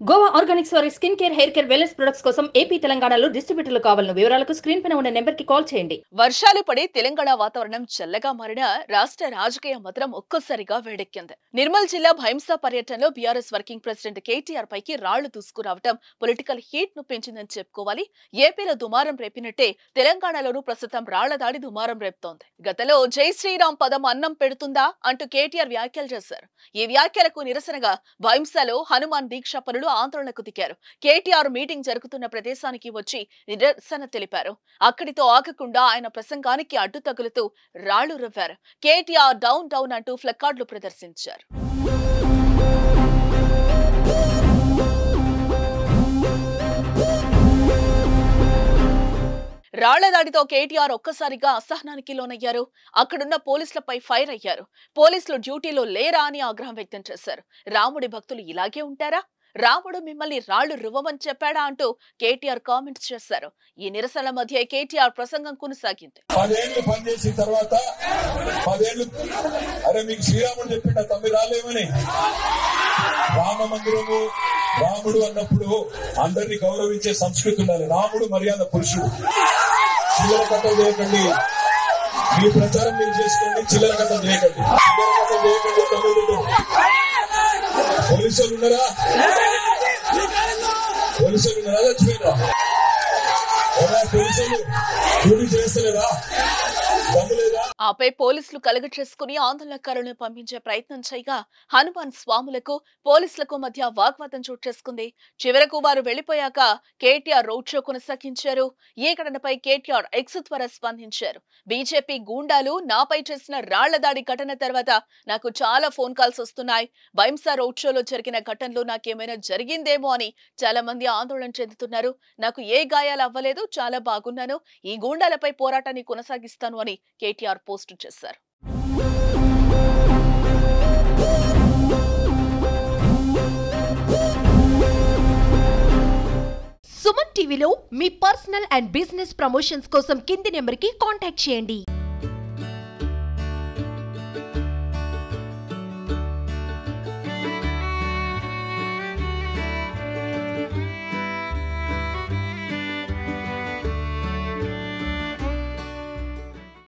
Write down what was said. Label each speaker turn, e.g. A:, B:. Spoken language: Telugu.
A: గోవా ఆర్గానిక్స్ వారి skin care, hair care, wellness products కోసం ఏపీ, తెలంగాణలో డిస్ట్రిబ్యూటర్లు కావాలను వివరాలకు స్క్రీన్ పైన ఉన్న నెంబర్ కి కాల్ చేయండి.
B: వర్షాలు పడి తెలంగాణ వాతావరణం చల్లగా మారిన రాష్ట్ర రాజకీయ మాత్రం ఒక్కసారిగా వేడెక్కింది. నిర్మల్ జిల్లా భైంసా పర్యటనలో బీఆర్ఎస్ వర్కింగ్ ప్రెసిడెంట్ కేటీఆర్ పైకి రాళ్లు దూసుకురావడం పొలిటికల్ హీట్ ను పెంచిందని చెప్పుకోవాలి. ఏపీలో దుమారం రేపినట్టే తెలంగాణలోనూ ప్రస్తుతం రాళ్ల దాడి దుమారం రేపుతోంది. గతంలో జై శ్రీరామ్ పదం అన్నం పెడుతుందా అంటూ కేటీఆర్ వ్యాఖ్యలు చేశారు. ఈ వ్యాఖ్యలకు నిరసనగా భైంసాలో హనుమాన్ దీక్ష పనులు ఆందోళనకు దిగారు. కేటీఆర్ మీటింగ్ జరుగుతున్న ప్రదేశానికి వచ్చి నిరసన తెలిపారు. అక్కడితో ఆగకుండా ఆయన ప్రసంగానికి అడ్డు తగులుతూ రాళ్లు రువ్వారు. కేటీఆర్ డౌన్ డౌన్ అంటూ ప్లకార్డులు ప్రదర్శించారు. రాళ్ల దాడితో కేటీఆర్ ఒక్కసారిగా అసహనానికి లోనయ్యారు. అక్కడున్న పోలీసులపై ఫైర్ అయ్యారు. పోలీసులు డ్యూటీలో లేరా అని ఆగ్రహం వ్యక్తం చేశారు. రాముడి భక్తులు ఇలాగే ఉంటారా? రాముడు మిమ్మల్ని రాళ్లు రువ్వమని చెప్పాడా అంటూ కేటీఆర్ కామెంట్స్ చేశారు. ఈ నిరసనల మధ్య కేటీఆర్ ప్రసంగం కొనసాగింది.
C: 10 ఏళ్లు పనిచేసిన తర్వాత 10 ఏళ్లు అరే మీకు శ్రీరాముడు చెప్పిండ తమ్మి రాలేమని. రామ మందిరము రాముడు అన్నప్పుడు అందరినీ గౌరవించే సంస్కృతి ఉండాలి. రాముడు మర్యాద పురుషుడు. చిల్లర కథలు చేయకండి. మీ ప్రచారం మీరు చేసుకోండి. చిల్లర కథలు చేయకండి. చిల్లర కథలు చేయకండి. తమ్ముడు పోలీసులు ఉన్నారా? పోలీసులు ఉన్నారా? చచ్చిపోయినా పోలీసులు డ్యూటీ చేస్తలేదా? దమ్ములేదా?
B: ఆపై పోలీసులు కలుగ చేసుకుని ఆందోళనకారులను పంపించే ప్రయత్నం చేయగా హనుమాన్ స్వాములకు పోలీసులకు మధ్య వాగ్వాదం చోటు చేసుకుంది. చివరకు వారు వెళ్లిపోయాక కేటీఆర్ రోడ్ షో కొనసాగించారు. ఈ ఘటనపై కేటీఆర్ ఎక్స్ ద్వారా స్పందించారు. బీజేపీ గూండాలు నాపై చేసిన రాళ్ల దాడి ఘటన తర్వాత నాకు చాలా ఫోన్ కాల్స్ వస్తున్నాయి. భైంసా రోడ్ షోలో జరిగిన ఘటనలో నాకేమైనా జరిగిందేమో అని చాలా మంది ఆందోళన చెందుతున్నారు. నాకు ఏ గాయాలు అవ్వలేదు, చాలా బాగున్నాను. ఈ గూండాలపై పోరాటాన్ని కొనసాగిస్తాను అని కేటీఆర్ పోస్టు చేశారు.
D: సుమన్ టీవీలో మీ పర్సనల్ అండ్ బిజినెస్ ప్రమోషన్స్ కోసం కింది నెంబర్కి కాంటాక్ట్ చేయండి.